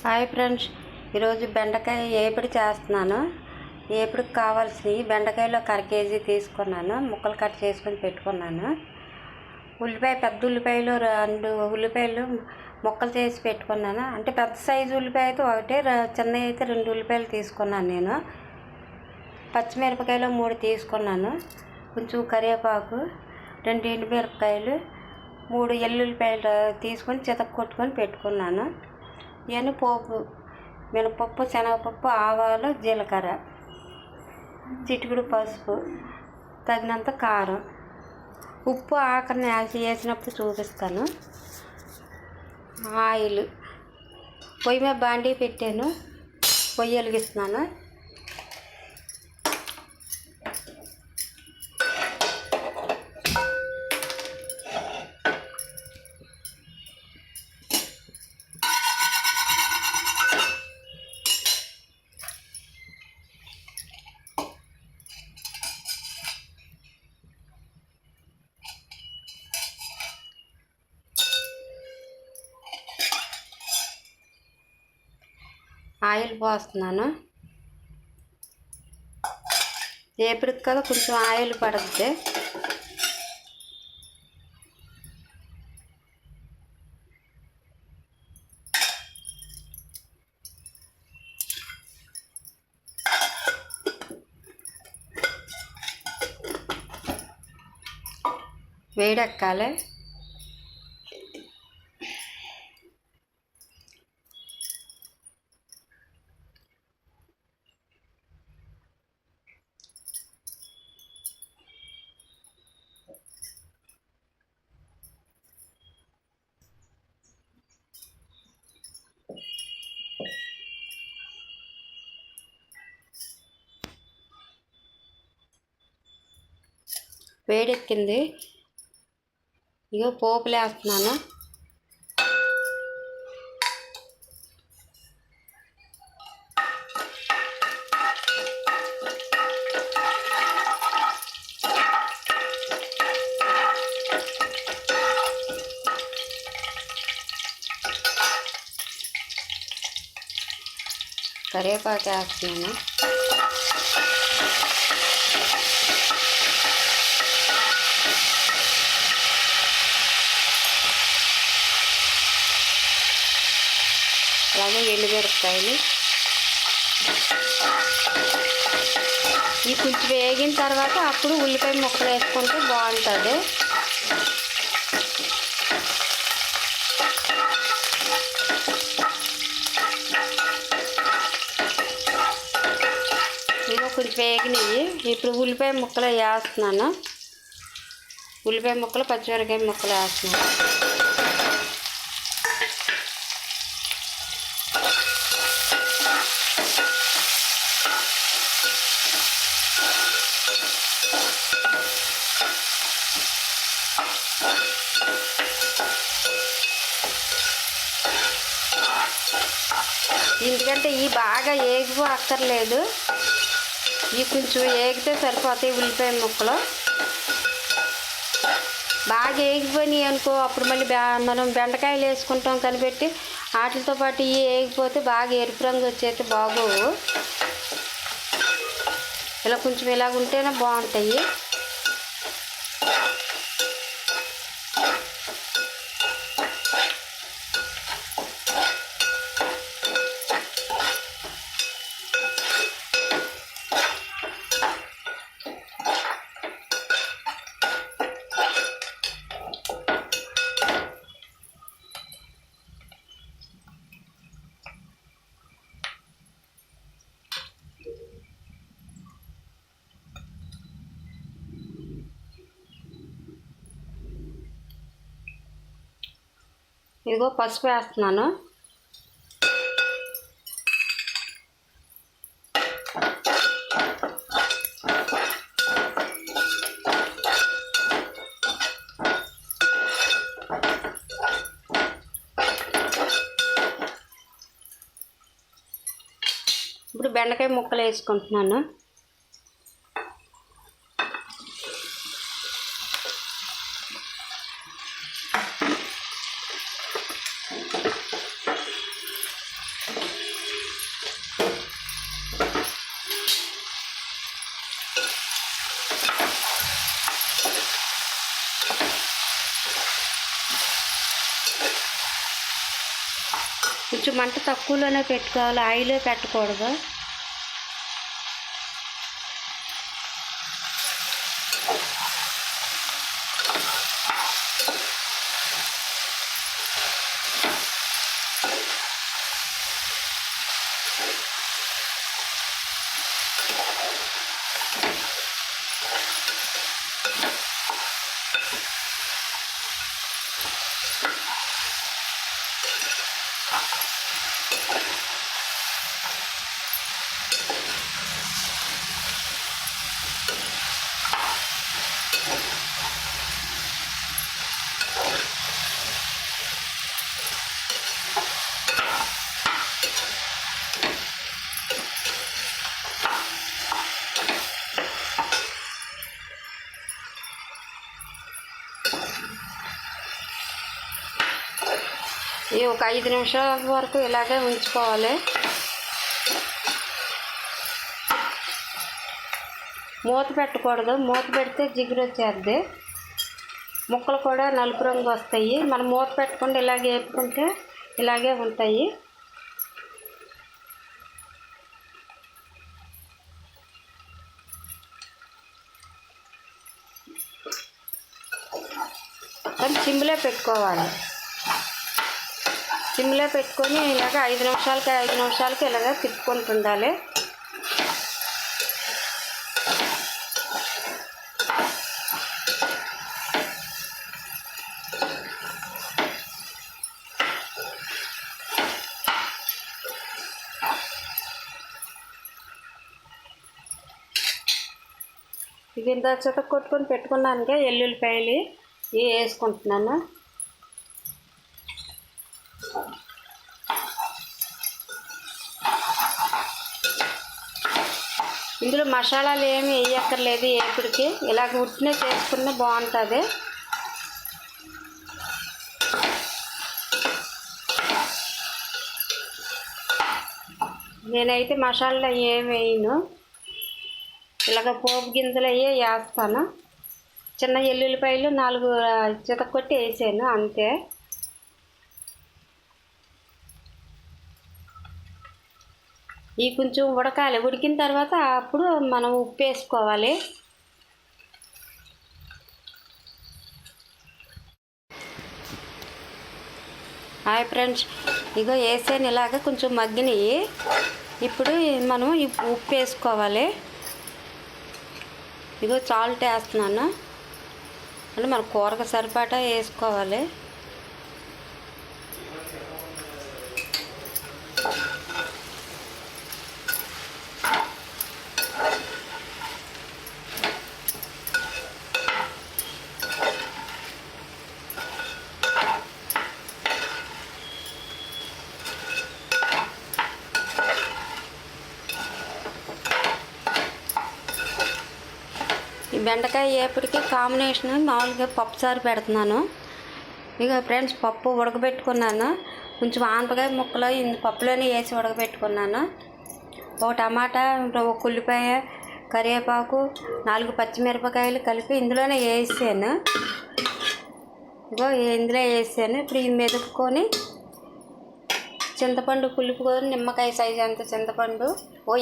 Hi friends, ఈరోజు బెండకాయ ఏపుడు చేస్తున్నాను. ఏపుడుకి కావాల్సినవి బెండకాయలో 1/2 కేజీ తీసుకున్నాను. ముక్కలు కట్ చేసుకొని పెట్టుకున్నాను. పెద్ద ఉల్లిపాయలు 2 ఉల్లిపాయలు ముక్కలు చేసి పెట్టుకున్నాను. అంటే పెద్ద సైజు ఉల్లిపాయ అయితే ఒకటే, చిన్నవి అయితే 2 ఉల్లిపాయలు తీసుకున్నాను నేను. పచ్చిమిరపకాయలు 3 తీసుకున్నాను. కొంచెం కరివేపాకు, 2 ఎండుమిరపకాయలు, 3 ఎల్లుల్లిపాయలు తీసుకొని చితక్కొట్టుకొని పెట్టుకున్నాను. ఇవన్నీ పోపు: మినపప్పు, శనగపప్పు, ఆవాలు, జీలకర్ర, చిటికెడు పసుపు, తగినంత కారం, ఉప్పు ఆఖరిని వేసినప్పుడు చూపిస్తాను. ఆయిల్ పొయ్యి మీద బాండీ పెట్టాను. పొయ్యి వెలిగిస్తున్నాను. ఆయిల్ పోస్తున్నాను. ఏపుడికి కదా కొంచెం ఆయిల్ పడుతుంది. వేడెక్కాలి. వేడెక్కింది. ఇగో పోపులు వేస్తున్నాను. కరివేపాకు వేస్తున్నాను. అలాగే ఎండుమిరపకాయలు. ఇవి కొంచెం వేగిన తర్వాత అప్పుడు ఉల్లిపాయ ముక్కలు వేసుకుంటే బాగుంటుంది. ఇవి కొంచెం వేగినవి. ఇప్పుడు ఉల్లిపాయ ముక్కలు వేస్తున్నాను. ఉల్లిపాయ ముక్కలు, పచ్చిమిరపకాయ ముక్కలు వేస్తున్నాను. ఎందుకంటే ఇవి బాగా ఏగిపో అక్కర్లేదు. ఇవి కొంచెం ఏగితే సరిపోతాయి. ఉల్లిపాయ ముక్కలు బాగా ఏగిపోయినాయి అనుకో, అప్పుడు మళ్ళీ మనం బెండకాయలు వేసుకుంటాం కనిపెట్టి, వాటితో పాటు ఇవి ఏగిపోతే బాగా ఎరుపు రంగు వచ్చేస్తే బాగోవు. ఇలా కొంచెం ఇలాగ ఉంటేనే బాగుంటాయి. ఇదిగో పసుపు వేస్తున్నాను. ఇప్పుడు బెండకాయ ముక్కలు వేసుకుంటున్నాను. కొంచెం మంట తక్కువలోనే పెట్టుకోవాలి, ఆయిలే పెట్టకూడదు. ఇది ఒక 5 నిమిషాల వరకు ఇలాగే ఉంచుకోవాలి. మూత పెట్టకూడదు, మూత పెడితే జిగురు వచ్చేద్ది, ముక్కలు కూడా నలుపు రంగు వస్తాయి. మనం మూత పెట్టకుండా ఇలాగే వేపుకుంటే ఇలాగే ఉంటాయి. కానీ సిమ్లో పెట్టుకోవాలి. సిమ్లో పెట్టుకొని ఇలాగ 5 నిమిషాలకి ఇలాగ తిప్పుకుంటుండాలి. ఇది ఇంత చితక కొట్టుకొని పెట్టుకున్నానుగా ఎల్లుల్లిపాయలు ఇవి వేసుకుంటున్నాను. ఇందులో మసాలాలు ఏమి వేయక్కర్లేదు, ఏపుడికి ఇలాగ ఉట్టినే చేసుకున్న బాగుంటుంది. నేనైతే మసాలా ఏమి వేయను, ఇలాగ పోపు గింజలు అయ్యే వేస్తాను. చిన్న ఎల్లుల్లిపాయలు 4 చితకొట్టి వేసాను అంతే. ఇవి కొంచెం ఉడకాలి, ఉడికిన తర్వాత అప్పుడు మనం ఉప్పు వేసుకోవాలి. హాయ్ ఫ్రెండ్స్, ఇగో వేసాను ఇలాగ కొంచెం మగ్గినవి. ఇప్పుడు మనం ఉప్పు వేసుకోవాలి. ఇగో సాల్ట్ వేస్తున్నాను, అంటే మన కూరకు సరిపడా వేసుకోవాలి. ఈ బెండకాయ వేపుడికి కాంబినేషన్ మామూలుగా పప్పుచారు పెడుతున్నాను. ఇక ఫ్రెండ్స్, పప్పు ఉడకబెట్టుకున్నాను, కొంచెం ఆనపకాయ ముక్కలు పప్పులోనే వేసి ఉడకబెట్టుకున్నాను. ఒక టమాటా, ఒక ఉల్లిపాయ, కరివేపాకు, 4 పచ్చిమిరపకాయలు కలిపి ఇందులోనే వేసాను. ఇగో ఇందులో వేసాను. ఇప్పుడు ఇది మెదుపుకొని చింతపండు పులుపుకొని నిమ్మకాయ సైజు అంత చింతపండు.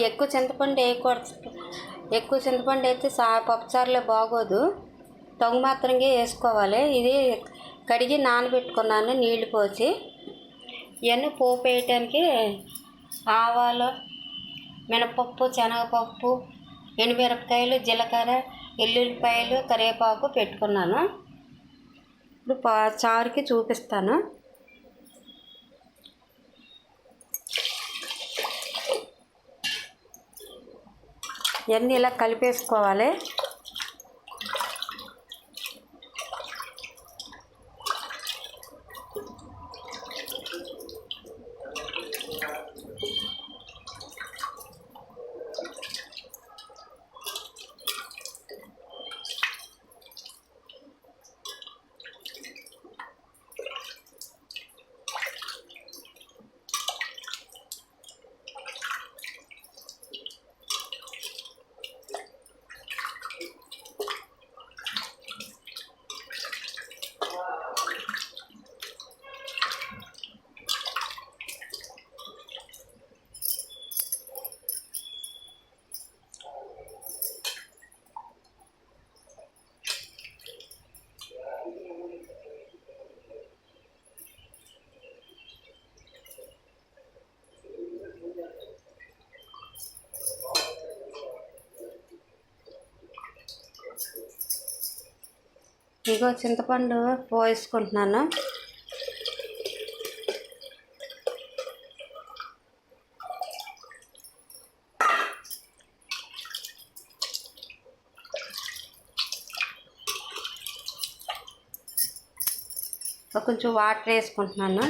ఎక్కువ చింతపండు వేయకూడదు, ఎక్కువ చింతపండు అయితే పప్పుచారులో బాగోదు, తగు మాత్రంగా వేసుకోవాలి. ఇది కడిగి నానబెట్టుకున్నాను నీళ్లు పోసి. ఇవన్నీ పోపు వేయటానికి ఆవాలు, మినపప్పు, శనగపప్పు, ఎండుమిరపకాయలు, జీలకర్ర, ఎల్లుల్లిపాయలు, కరివేపాకు పెట్టుకున్నాను. ఇప్పుడు చారుకి చూపిస్తాను. ఇవన్నీ ఇలా కలిపేసుకోవాలి. ఇగో చింతపండు పోసుకుంటున్నాను. కొంచెం వాటర్ వేసుకుంటున్నాను.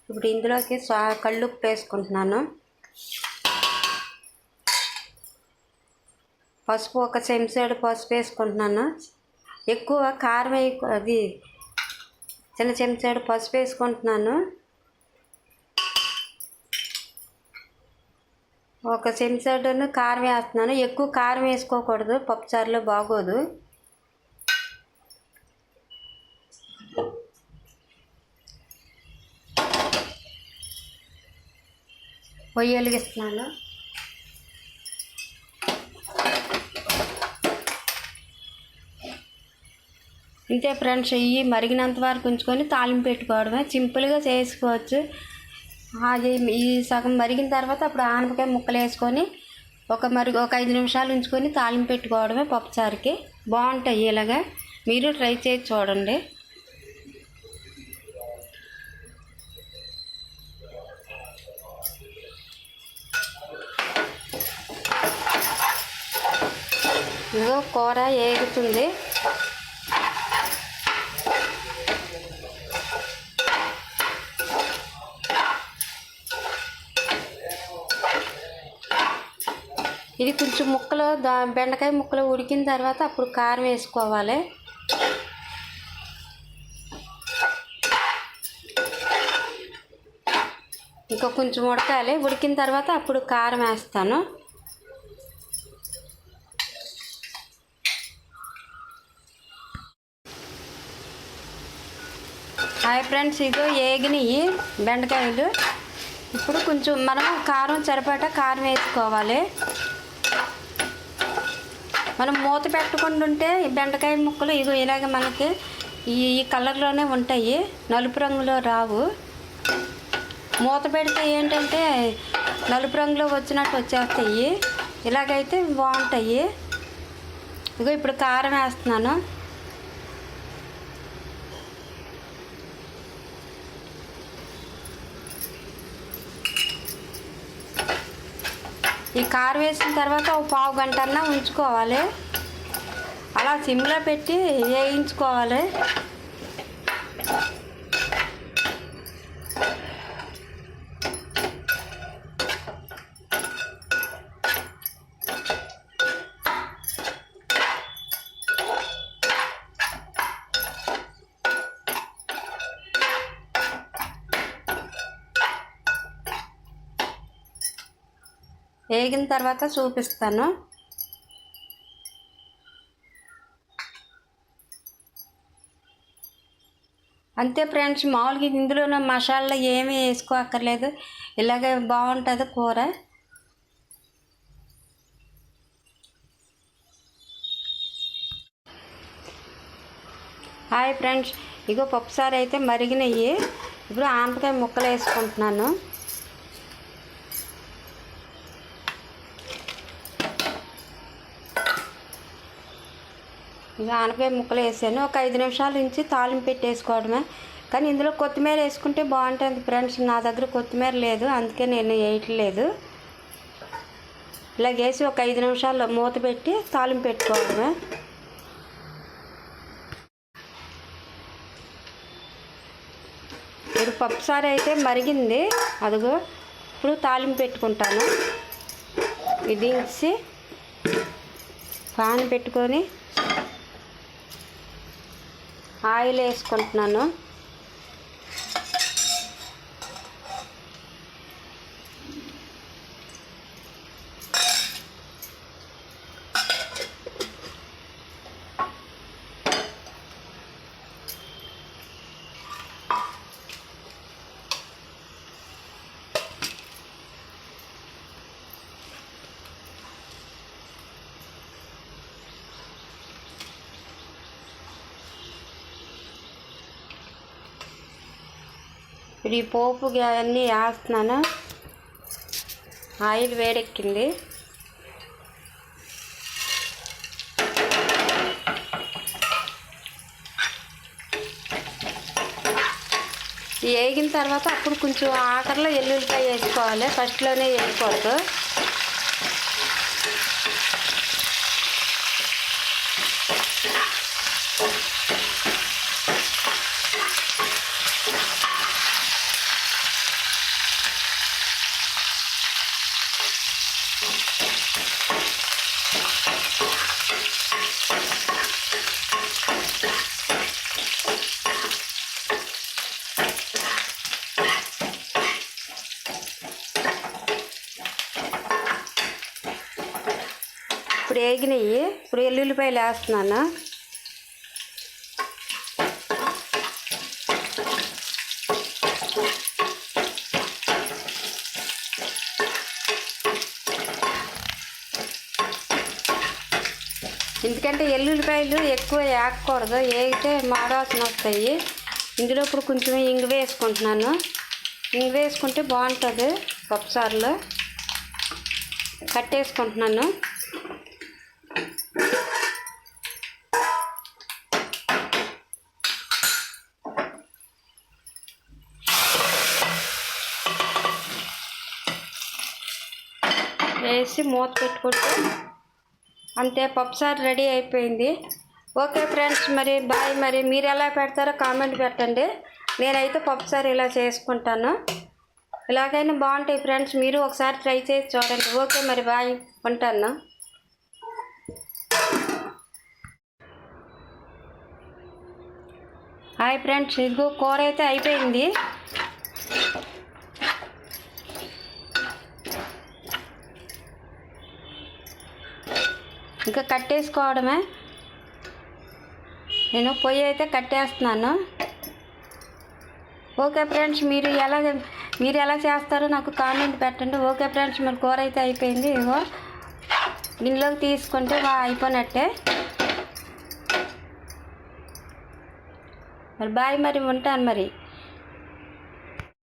ఇప్పుడు ఇందులోకి కల్లుప్పు వేసుకుంటున్నాను. పసుపు ఒక చెంచాడు పసుపు వేసుకుంటున్నాను. ఎక్కువ కారం అది చిన్న చెంచాడు పసుపు వేసుకుంటున్నాను. ఒక చెంచాడును కారం వేస్తున్నాను. ఎక్కువ కారం వేసుకోకూడదు, పప్పుచారులో బాగోదు. పొయ్యి వెలిగిస్తున్నాను. ఇంతే ఫ్రెండ్స్, ఇవి మరిగినంత వరకు ఉంచుకొని తాలింపు పెట్టుకోవడమే. సింపుల్గా చేసుకోవచ్చు. అది ఈ సగం మరిగిన తర్వాత అప్పుడు ఆనపకాయ ముక్కలు వేసుకొని ఒక 5 నిమిషాలు ఉంచుకొని తాలింపు పెట్టుకోవడమే పప్పుచారుకి. బాగుంటాయి. ఇలాగా మీరు ట్రై చేసి చూడండి. ఇదిగో కూర ఏగుతుంది. ఇది కొంచెం ముక్కలు బెండకాయ ముక్కలు ఉడికిన తర్వాత అప్పుడు కారం వేసుకోవాలి. ఇంకా కొంచెం ఉడకాలి. ఉడికిన తర్వాత అప్పుడు కారం వేస్తాను. హాయ్ ఫ్రెండ్స్, ఇదో ఏగినాయి బెండకాయలు. ఇప్పుడు కొంచెం మనం కారం సరిపడా కారం వేసుకోవాలి. మనం మూత పెట్టకుండా ఉంటే బెండకాయ ముక్కలు ఇగో ఇలాగ మనకి ఈ కలర్లోనే ఉంటాయి, నలుపు రంగులో రావు. మూత పెడితే ఏంటంటే నలుపు రంగులో వచ్చినట్టు వచ్చేస్తాయి. ఇలాగైతే బాగుంటాయి. ఇగో ఇప్పుడు కారం వేస్తున్నాను. ఈ కారం వేసిన తర్వాత ఒక పావు గంట అన్నా ఉంచుకోవాలి. అలా సిమ్లో పెట్టి వేయించుకోవాలి. వేగిన తర్వాత చూపిస్తాను. అంతే ఫ్రెండ్స్, మామూలుగా ఇందులోనే మసాలా ఏమీ వేసుకోక్కర్లేదు. ఇలాగే బాగుంటుంది కూర. హాయ్ ఫ్రెండ్స్, ఇగో పప్పుసారు అయితే మరిగినవి. ఇప్పుడు ఆనపకాయ ముక్కలు వేసుకుంటున్నాను. ఇక ఆనపకాయ ముక్కలు వేసాను. ఒక 5 నిమిషాల నుంచి తాలింపు పెట్టేసుకోవడమే. కానీ ఇందులో కొత్తిమీర వేసుకుంటే బాగుంటుంది ఫ్రెండ్స్. నా దగ్గర కొత్తిమీర లేదు, అందుకే నేను వేయట్లేదు. ఇలా వేసి ఒక 5 నిమిషాలు మూత పెట్టి తాలింపు పెట్టుకోవడమే. ఇప్పుడు పప్పుసారు అయితే మరిగింది. అదిగో ఇప్పుడు తాలింపు పెట్టుకుంటాను. ఇది దించి పాన్ పెట్టుకొని ఆయిల్ వేసుకుంటున్నాను. ఇప్పుడు ఈ పోపు అన్నీ వేస్తున్నాను. ఆయిల్ వేడెక్కింది. వేగిన తర్వాత అప్పుడు కొంచెం ఆఖరిలో ఎల్లుల్లిపాయ వేసుకోవాలి, ఫస్ట్లోనే వేయకూడదు. ఇప్పుడు వేగినాయి. ఇప్పుడు ఎల్లుల్లిపాయలు వేస్తున్నాను. ఎందుకంటే ఎల్లుల్లిపాయలు ఎక్కువ వేయకూడదు, వేగితే మాడవాసన వస్తాయి. ఇందులో ఇప్పుడు కొంచెం ఇంగు వేసుకుంటున్నాను. ఇంగు వేసుకుంటే బాగుంటుంది పప్పుసారులో. కట్టేసుకుంటున్నాను. వేసి మూత పెట్టుకుంటే అంతే, పప్పుసారు రెడీ అయిపోయింది. ఓకే ఫ్రెండ్స్, మరి బాయ్. మరి మీరు ఎలా పెడతారో కామెంట్ పెట్టండి. నేనైతే పప్పుసారు ఇలా చేసుకుంటాను. ఇలాగైనా బాగుంటాయి ఫ్రెండ్స్, మీరు ఒకసారి ట్రై చేసి చూడండి. ఓకే మరి బాయ్, ఉంటాను. హాయ్ ఫ్రెండ్స్, ఇదిగో కూర అయితే అయిపోయింది. ఇంకా కట్టేసుకోవడమే. నేను పొయ్యి అయితే కట్టేస్తున్నాను. ఓకే ఫ్రెండ్స్, మీరు ఎలా చేస్తారో నాకు కామెంట్ పెట్టండి. ఓకే ఫ్రెండ్స్, మరి కూర అయితే అయిపోయింది. ఇగో గిన్నెలోకి తీసుకుంటే అయిపోయినట్టే. మరి బాయ్, మరి ఉంటాను మరి.